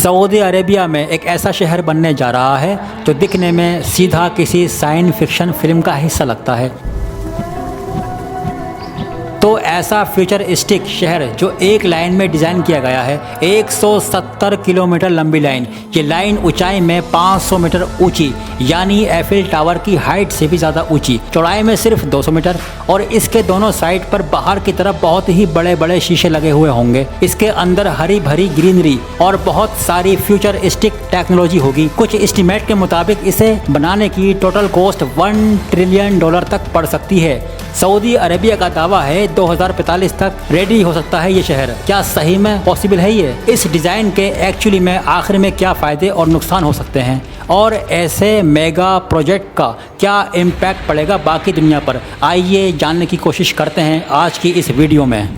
Saudi Arabia में एक ऐसा शहर बनने जा रहा है जो दिखने में सीधा किसी साइंस फिक्शन फिल्म का हिस्सा लगता है। तो ऐसा फ्यूचरिस्टिक शहर जो एक लाइन में डिज़ाइन किया गया है, 170 किलोमीटर लंबी लाइन। ये लाइन ऊंचाई में 500 मीटर ऊंची, यानी एफिल टावर की हाइट से भी ज़्यादा ऊंची, चौड़ाई में सिर्फ 200 मीटर, और इसके दोनों साइड पर बाहर की तरफ बहुत ही बड़े बड़े शीशे लगे हुए होंगे। इसके अंदर हरी भरी ग्रीनरी और बहुत सारी फ्यूचरिस्टिक टेक्नोलॉजी होगी। कुछ एस्टीमेट के मुताबिक इसे बनाने की टोटल कॉस्ट $1 ट्रिलियन तक पड़ सकती है। सऊदी अरेबिया का दावा है 2045 तक रेडी हो सकता है ये शहर। क्या सही में पॉसिबल है ये? इस डिज़ाइन के एक्चुअली में आखिर में क्या फ़ायदे और नुकसान हो सकते हैं, और ऐसे मेगा प्रोजेक्ट का क्या इम्पैक्ट पड़ेगा बाकी दुनिया पर, आइए जानने की कोशिश करते हैं आज की इस वीडियो में।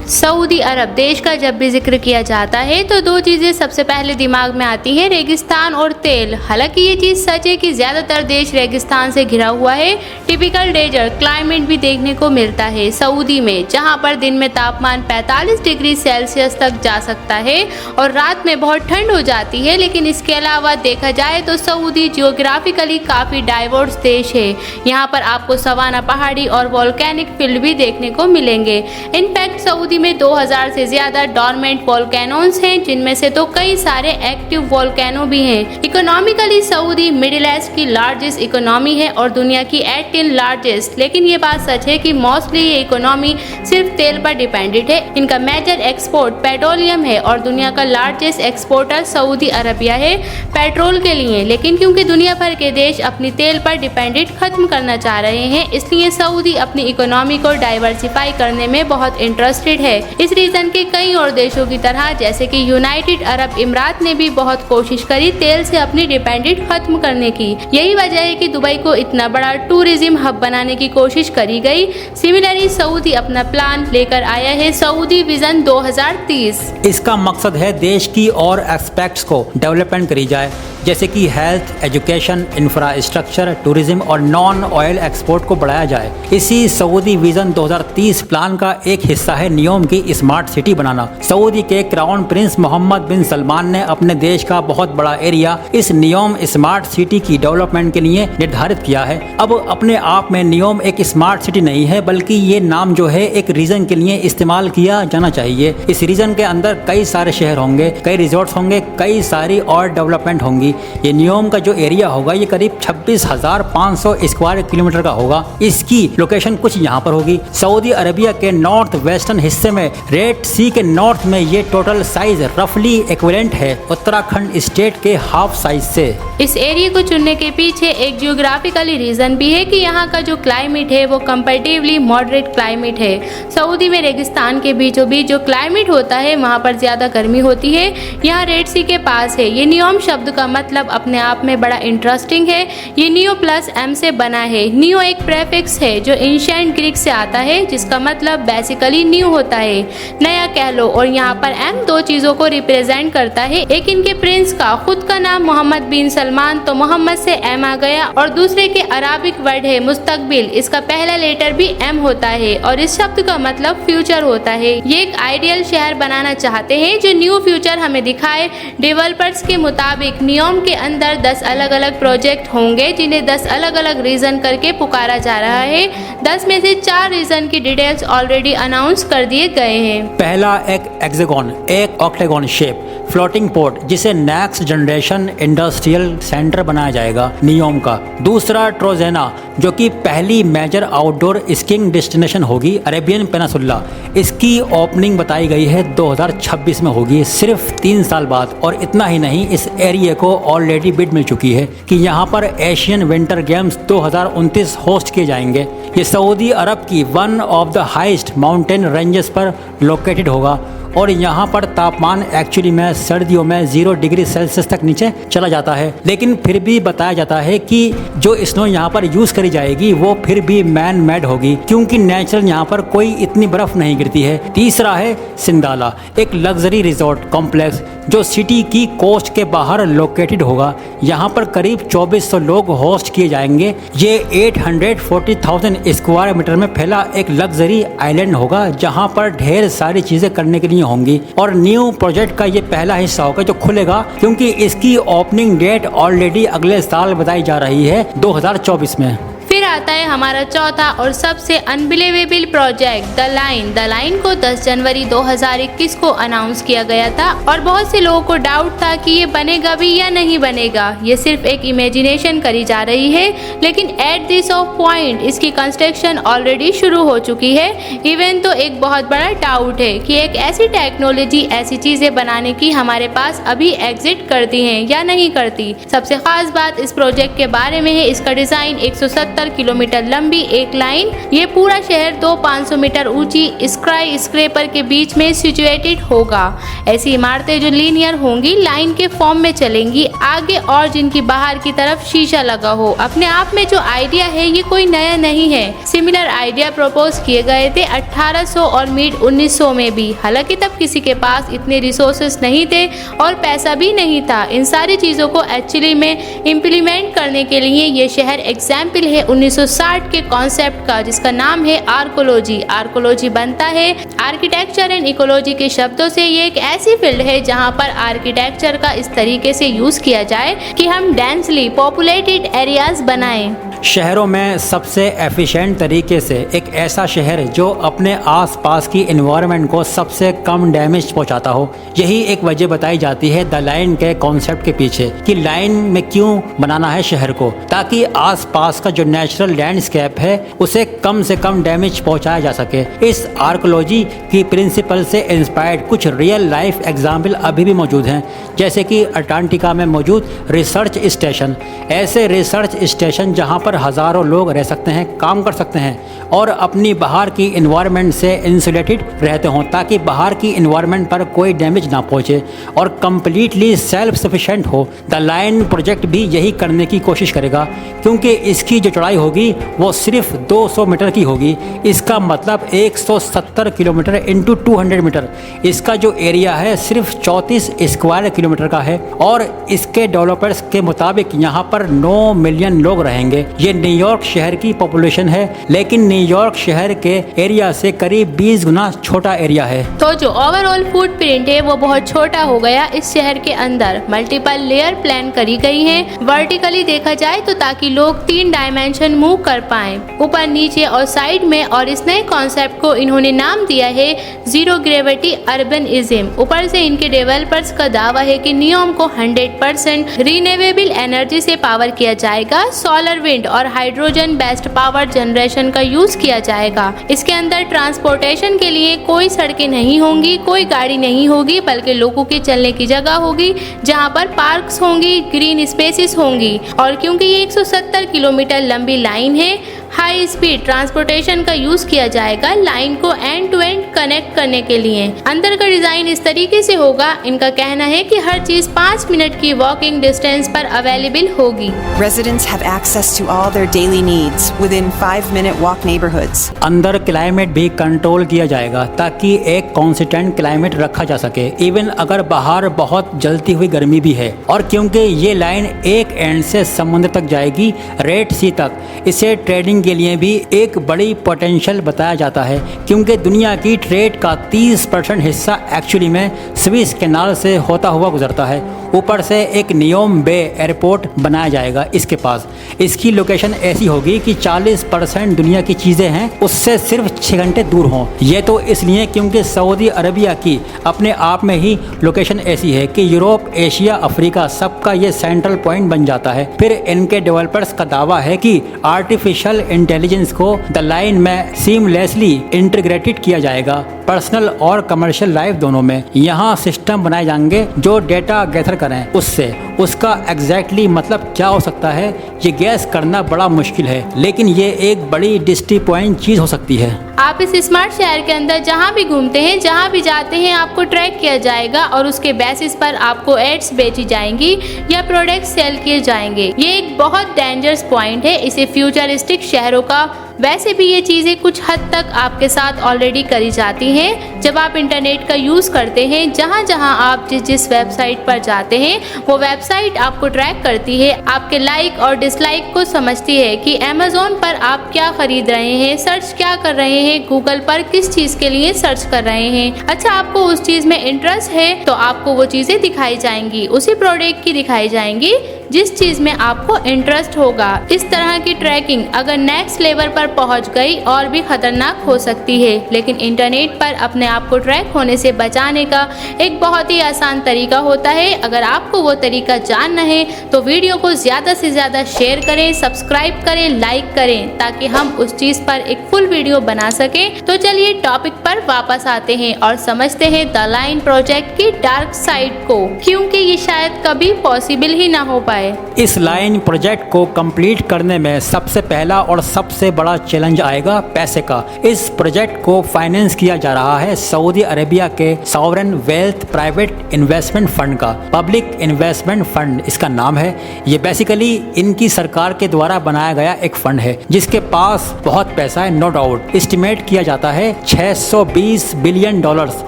सऊदी अरब देश का जब भी जिक्र किया जाता है तो दो चीज़ें सबसे पहले दिमाग में आती हैं, रेगिस्तान और तेल। हालांकि ये चीज़ सच है कि ज़्यादातर देश रेगिस्तान से घिरा हुआ है। टिपिकल डेजर्ट क्लाइमेट भी देखने को मिलता है सऊदी में, जहां पर दिन में तापमान 45 डिग्री सेल्सियस तक जा सकता है और रात में बहुत ठंड हो जाती है। लेकिन इसके अलावा देखा जाए तो सऊदी जियोग्राफिकली काफ़ी डाइवर्स देश है। यहाँ पर आपको सवाना पहाड़ी और वॉल्केनिक फील्ड भी देखने को मिलेंगे। इनफैक्ट सऊदी में 2000 से ज्यादा डॉर्मेंट वोल्केनोस हैं, जिनमें से तो कई सारे एक्टिव वोल्केनो भी हैं। इकोनॉमिकली सऊदी मिडिल ईस्ट की लार्जेस्ट इकोनॉमी है और दुनिया की 18 लार्जेस्ट। लेकिन ये बात सच है कि मोस्टली ये इकोनॉमी सिर्फ तेल पर डिपेंडेंट है। इनका मेजर एक्सपोर्ट पेट्रोलियम है और दुनिया का लार्जेस्ट एक्सपोर्टर सऊदी अरबिया है पेट्रोल के लिए। लेकिन क्योंकि दुनिया भर के देश अपनी तेल पर डिपेंडेंट खत्म करना चाह रहे हैं, इसलिए सऊदी अपनी इकोनॉमी को डाइवर्सिफाई करने में बहुत इंटरेस्टेड है। इस रीजन के कई और देशों की तरह जैसे कि यूनाइटेड अरब इमरात ने भी बहुत कोशिश करी तेल से अपनी डिपेंडेंट खत्म करने की। यही वजह है कि दुबई को इतना बड़ा टूरिज्म हब बनाने की कोशिश करी गई। सिमिलरली सऊदी अपना प्लान लेकर आया है, सऊदी विजन 2030। इसका मकसद है देश की और एस्पेक्ट्स को डेवलपमेंट करी जाए, जैसे कि हेल्थ, एजुकेशन, इंफ्रास्ट्रक्चर, टूरिज्म और नॉन ऑयल एक्सपोर्ट को बढ़ाया जाए। इसी सऊदी विजन 2030 प्लान का एक हिस्सा है नियोम की स्मार्ट सिटी बनाना। सऊदी के क्राउन प्रिंस मोहम्मद बिन सलमान ने अपने देश का बहुत बड़ा एरिया इस नियोम स्मार्ट सिटी की डेवलपमेंट के लिए निर्धारित किया है। अब अपने आप में नियोम एक स्मार्ट सिटी नहीं है, बल्कि ये नाम जो है एक रीजन के लिए इस्तेमाल किया जाना चाहिए। इस रीजन के अंदर कई सारे शहर होंगे, कई रिजॉर्ट्स होंगे, कई सारी और डेवलपमेंट होंगी। ये नियोम का जो एरिया होगा ये करीब 26,500 स्क्वायर किलोमीटर का होगा। इसकी लोकेशन कुछ यहाँ पर होगी। सऊदी अरेबिया के नॉर्थ वेस्टर्न हिस्से में रेड सी के नॉर्थ में ये टोटल साइज रफली इक्विवेलेंट है उत्तराखंड स्टेट के हाफ साइज से। इस एरिया को चुनने के पीछे एक जियोग्राफिकली रीजन भी है कि यहाँ का जो क्लाइमेट है वो कंपैरेटिवली मॉडरेट क्लाइमेट है। सऊदी में रेगिस्तान के बीचों बीच जो क्लाइमेट होता है वहाँ पर ज्यादा गर्मी होती है। यहाँ रेड सी के पास है। ये नियोम शब्द का मतलब अपने आप में बड़ा इंटरेस्टिंग है। ये नियो प्लस एम से बना है। नियो एक प्रेफिक्स है जो एंशिएंट ग्रीक से आता है, जिसका मतलब बेसिकली न्यू होता है, नया कह लो। और यहाँ पर एम दो चीजों को रिप्रेजेंट करता है। एक इनके प्रिंस का खुद का नाम मोहम्मद बिन सलमान, तो मोहम्मद से एम आ गया, और दूसरे के अराबिक वर्ड है मुस्तकबिल। इसका पहला लेटर भी एम होता है और इस शब्द का मतलब फ्यूचर होता है। ये एक आइडियल शहर बनाना चाहते हैं जो न्यू फ्यूचर हमें दिखाए। डेवलपर्स के मुताबिक नियोम के अंदर 10 अलग अलग प्रोजेक्ट होंगे, जिन्हें 10 अलग अलग रीजन करके पुकारा जा रहा है। 10 में से 4 रीजन की डिटेल्स ऑलरेडी अनाउंस कर दिए गए हैं। पहला एक हेक्सागोन, एक ऑक्टागोन शेप फ्लोटिंग पोर्ट, जिसे नेक्स्ट जनरेशन इंडस्ट्रियल सेंटर बनाया जाएगा नियोम का। दूसरा ट्रोजेना, जो कि पहली मेजर आउटडोर स्कीइंग डेस्टिनेशन होगी अरेबियन पेनिसुला। इसकी ओपनिंग बताई गई है 2026 में होगी, सिर्फ 3 साल बाद। और इतना ही नहीं, इस एरिया को ऑलरेडी बिड मिल चुकी है कि यहाँ पर एशियन विंटर गेम्स 2029 होस्ट किए जाएंगे। ये सऊदी अरब की one of the highest mountain ranges पर लोकेटेड होगा और यहाँ पर तापमान एक्चुअली में सर्दियों में 0 डिग्री सेल्सियस तक नीचे चला जाता है। लेकिन फिर भी बताया जाता है कि जो स्नो यहाँ पर यूज करी जाएगी वो फिर भी मैन मेड होगी, क्योंकि नेचुरल यहाँ पर कोई इतनी बर्फ नहीं गिरती है। तीसरा है सिंदाला, एक लग्जरी रिजॉर्ट कॉम्प्लेक्स जो सिटी की कोस्ट के बाहर लोकेटेड होगा। यहाँ पर करीब 2400 लोग होस्ट किए जाएंगे। ये 840,000 स्क्वायर मीटर में फैला एक लग्जरी आइलैंड होगा जहाँ पर ढेर सारी चीजें करने के लिए होंगी। और न्यू प्रोजेक्ट का ये पहला हिस्सा होगा जो खुलेगा, क्योंकि इसकी ओपनिंग डेट ऑलरेडी अगले साल बताई जा रही है 2024 में। फिर आता है हमारा चौथा और सबसे unbelievable project the line. The line को 10 जनवरी 2021 को अनाउंस किया गया था और बहुत से लोगों को डाउट था कि ये बनेगा भी या नहीं बनेगा। ये सिर्फ एक इमेजिनेशन करी जा रही है, लेकिन एट दिस ऑफ पॉइंट इसकी कंस्ट्रक्शन ऑलरेडी शुरू हो चुकी है। इवन तो एक बहुत बड़ा डाउट है कि एक ऐसी टेक्नोलॉजी ऐसी चीजें बनाने की हमारे पास अभी एग्जिट करती है या नहीं करती। सबसे खास बात इस प्रोजेक्ट के बारे में है इसका डिजाइन 170 किलोमीटर लंबी एक लाइन। ये पूरा शहर 500 मीटर ऊंची स्काई स्क्रेपर के बीच में सिचुएटेड होगा। ऐसी इमारतें जो लीनियर होंगी, लाइन के फॉर्म में चलेंगी आगे, और जिनकी बाहर की तरफ शीशा लगा हो। अपने आप में जो आइडिया है ये कोई नया नहीं है। सिमिलर आइडिया प्रपोज किए गए थे 1800 और मिड 1900 में भी। हालांकि तब किसी के पास इतने रिसोर्सेस नहीं थे और पैसा भी नहीं था इन सारी चीजों को एक्चुअली में इम्प्लीमेंट करने के लिए। ये शहर एग्जाम्पल है 1960 के कॉन्सेप्ट का, जिसका नाम है आर्कोलॉजी। आर्कोलॉजी बनता है आर्किटेक्चर एंड इकोलॉजी के शब्दों से। ये एक ऐसी फील्ड है जहां पर आर्किटेक्चर का इस तरीके से यूज किया जाए कि हम डेंसली पॉपुलेटेड एरियाज बनाएं। शहरों में सबसे एफिशिएंट तरीके से एक ऐसा शहर जो अपने आसपास की एनवायरनमेंट को सबसे कम डैमेज पहुंचाता हो, यही एक वजह बताई जाती है द लाइन के कॉन्सेप्ट के पीछे कि लाइन में क्यों बनाना है शहर को, ताकि आसपास का जो नेचुरल लैंडस्केप है उसे कम से कम डैमेज पहुंचाया जा सके। इस आर्कोलॉजी की प्रिंसिपल से इंस्पायर्ड कुछ रियल लाइफ एग्जाम्पल अभी भी मौजूद हैं, जैसे कि अटलांटिका में मौजूद रिसर्च स्टेशन। ऐसे रिसर्च स्टेशन जहां पर हजारों लोग रह सकते हैं, काम कर सकते हैं और अपनी बाहर की एनवायरनमेंट से इंसुलेटेड रहते हों, ताकि बाहर की एनवायरनमेंट पर कोई डैमेज ना पहुंचे और कंप्लीटली सेल्फ सफिशिएंट हो। द लाइन प्रोजेक्ट भी यही करने की कोशिश करेगा, क्योंकि इसकी जो चौड़ाई होगी वो सिर्फ 200 मीटर की होगी। इसका मतलब 170 किलोमीटर इंटू 200 मीटर। इसका जो एरिया है सिर्फ 34 स्क्वायर किलोमीटर का है और इसके डेवलपर्स के मुताबिक यहाँ पर 9 मिलियन लोग रहेंगे। ये न्यूयॉर्क शहर की पॉपुलेशन है, लेकिन न्यूयॉर्क शहर के एरिया से करीब 20 गुना छोटा एरिया है। तो जो ओवरऑल फुटप्रिंट है वो बहुत छोटा हो गया। इस शहर के अंदर मल्टीपल लेयर प्लान करी गई है वर्टिकली देखा जाए तो, ताकि लोग 3 डायमेंशन मूव कर पाएं, ऊपर नीचे और साइड में। और इस नए कॉन्सेप्ट को इन्होंने नाम दिया है जीरो ग्रेविटी अर्बनिज्म। ऊपर से इनके डेवलपर्स का दावा है कि न्यूयॉर्क को 100% रिन्यूएबल एनर्जी से पावर किया जाएगा। सोलर, विंड और हाइड्रोजन बेस्ड पावर जनरेशन का यूज किया जाएगा। इसके अंदर ट्रांसपोर्टेशन के लिए कोई सड़कें नहीं होंगी, कोई गाड़ी नहीं होगी, बल्कि लोगों के चलने की जगह होगी जहां पर पार्क्स होंगी, ग्रीन स्पेसेस होंगी। और क्योंकि ये 170 किलोमीटर लंबी लाइन है, हाई स्पीड ट्रांसपोर्टेशन का यूज किया जाएगा लाइन को एंड टू एंड कनेक्ट करने के लिए। अंदर का डिजाइन इस तरीके से होगा, इनका कहना है कि हर चीज 5 मिनट की वॉकिंग डिस्टेंस पर अवेलेबल होगी। Residents have access to all their daily needs within 5-minute walk neighborhoods. अंदर क्लाइमेट भी कंट्रोल किया जाएगा ताकि एक कॉन्सिस्टेंट क्लाइमेट रखा जा सके, इवन अगर बाहर बहुत जलती हुई गर्मी भी है। और क्योंकि ये लाइन एक एंड से समुद्र तक जाएगी, रेड सी तक, इसे ट्रेडिंग के लिए भी एक बड़ी पोटेंशियल बताया जाता है, क्योंकि दुनिया की ट्रेड का 30% हिस्सा एक्चुअली में स्विस कैनाल से होता हुआ गुजरता है। ऊपर से एक नियोम बे एयरपोर्ट बनाया जाएगा इसके पास। इसकी लोकेशन ऐसी होगी कि 40% दुनिया की चीज़ें हैं उससे सिर्फ 6 घंटे दूर हों। ये तो इसलिए क्योंकि सऊदी अरबिया की अपने आप में ही लोकेशन ऐसी है कि यूरोप, एशिया, अफ्रीका सबका ये सेंट्रल पॉइंट बन जाता है। फिर इनके डेवलपर्स का दावा है कि आर्टिफिशियल इंटेलिजेंस को द लाइन में सीमलेसली इंटीग्रेटेड किया जाएगा, पर्सनल और कमर्शियल लाइफ दोनों में। यहाँ सिस्टम बनाए जाएंगे जो डेटा गैदर करें उससे। उसका एग्जैक्टली मतलब क्या हो सकता है ये गैस करना बड़ा मुश्किल है, लेकिन ये एक बड़ी डिस्टिपॉइंट चीज़ हो सकती है। आप इस स्मार्ट शहर के अंदर जहाँ भी घूमते हैं, जहाँ भी जाते हैं, आपको ट्रैक किया जाएगा और उसके बेसिस पर आपको एड्स बेची जाएंगी या प्रोडक्ट सेल किए जाएंगे। ये एक बहुत डेंजरस पॉइंट है। इसे फ्यूचरिस्टिक शहरों का वैसे भी ये चीज़ें कुछ हद तक आपके साथ ऑलरेडी करी जाती हैं। जब आप इंटरनेट का यूज़ करते हैं, जहाँ जहाँ आप जिस वेबसाइट पर जाते हैं वो वेबसाइट आपको ट्रैक करती है, आपके लाइक और डिसलाइक को समझती है कि अमेज़ोन पर आप क्या खरीद रहे हैं, सर्च क्या कर रहे हैं, गूगल पर किस चीज़ के लिए सर्च कर रहे हैं। अच्छा, आपको उस चीज़ में इंटरेस्ट है तो आपको वो चीज़ें दिखाई जाएंगी, उसी प्रोडक्ट की दिखाई जाएंगी जिस चीज़ में आपको इंटरेस्ट होगा। इस तरह की ट्रैकिंग अगर नेक्स्ट लेवल पर पहुंच गई और भी खतरनाक हो सकती है, लेकिन इंटरनेट पर अपने आप को ट्रैक होने से बचाने का एक बहुत ही आसान तरीका होता है। अगर आपको वो तरीका जानना है तो वीडियो को ज़्यादा से ज़्यादा शेयर करें, सब्सक्राइब करें, लाइक करें ताकि हम उस चीज़ पर एक फुल वीडियो बना सकें। तो चलिए टॉपिक पर वापस आते हैं और समझते हैं द लाइन प्रोजेक्ट की डार्क साइड को, क्योंकि ये शायद कभी पॉसिबल ही ना हो पाए। इस लाइन प्रोजेक्ट को कंप्लीट करने में सबसे पहला और सबसे बड़ा चैलेंज आएगा पैसे का। इस प्रोजेक्ट को फाइनेंस किया जा रहा है सऊदी अरेबिया के sovereign wealth private investment fund का। पब्लिक इन्वेस्टमेंट फंड इसका नाम है। ये बेसिकली इनकी सरकार के द्वारा बनाया गया एक फंड है जिसके पास बहुत पैसा है, नो डाउट। एस्टिमेट किया जाता है 620 बिलियन डॉलर्स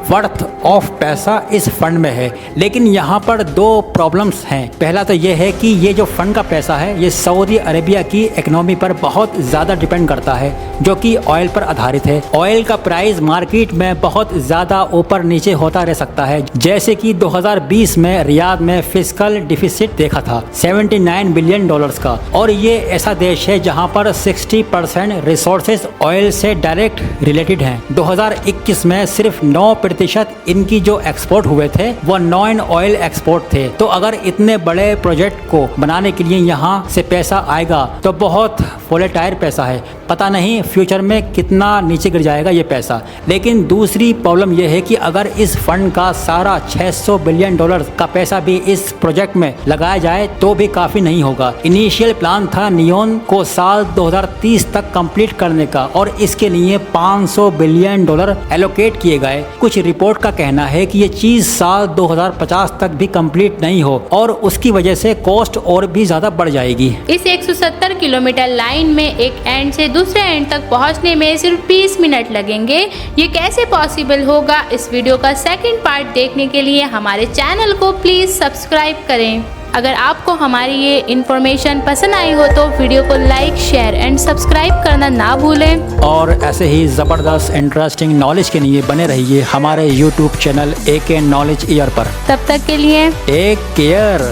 वर्थ ऑफ पैसा इस फंड में है। लेकिन यहाँ पर दो प्रॉब्लम्स हैं। पहला तो ये है कि ये जो फंड का पैसा है ये सऊदी अरेबिया की इकोनॉमी पर बहुत ज़्यादा डिपेंड करता है, जो कि ऑयल पर आधारित है। ऑयल का प्राइस मार्केट में बहुत ज़्यादा ऊपर नीचे होता रह सकता है। जैसे कि 2020 में रियाद में फिस्कल डिफिसिट देखा था 79 बिलियन डॉलर्स का, और ये ऐसा देश है जहां पर 60% रिसोर्सेज ऑयल से डायरेक्ट रिलेटेड हैं। 2021 में सिर्फ 9% इनकी जो एक्सपोर्ट हुए थे वो नॉन ऑयल एक्सपोर्ट थे। तो अगर इतने बड़े प्रोजेक्ट को बनाने के लिए यहाँ से पैसा आएगा तो बहुत वोलेटाइल पैसा है, पता नहीं फ्यूचर में कितना नीचे गिर जाएगा ये पैसा। लेकिन दूसरी प्रॉब्लम यह है कि अगर इस फंड का सारा 600 बिलियन डॉलर का पैसा भी इस प्रोजेक्ट में लगाया जाए तो भी काफ़ी नहीं होगा। इनिशियल प्लान था नियोन को साल 2030 तक कंप्लीट करने का और इसके लिए 500 बिलियन डॉलर एलोकेट किए गए। कुछ रिपोर्ट का कहना है कि ये चीज़ साल 2050 तक भी कंप्लीट नहीं हो और उसकी वजह से कॉस्ट और भी ज़्यादा बढ़ जाएगी। इस 170 किलोमीटर लाइन में एक एंड से दूसरे एंड तक पहुंचने में सिर्फ 20 मिनट लगेंगे। ये कैसे पॉसिबल होगा? इस वीडियो का सेकंड पार्ट देखने के लिए हमारे चैनल को प्लीज सब्सक्राइब करें। अगर आपको हमारी ये इन्फॉर्मेशन पसंद आई हो तो वीडियो को लाइक, शेयर एंड सब्सक्राइब करना ना भूलें। और ऐसे ही ज़बरदस्त इंटरेस्टिंग नॉलेज के लिए बने रहिए हमारे YouTube channel AK knowledge year पर। तब तक के लिए टेक केयर।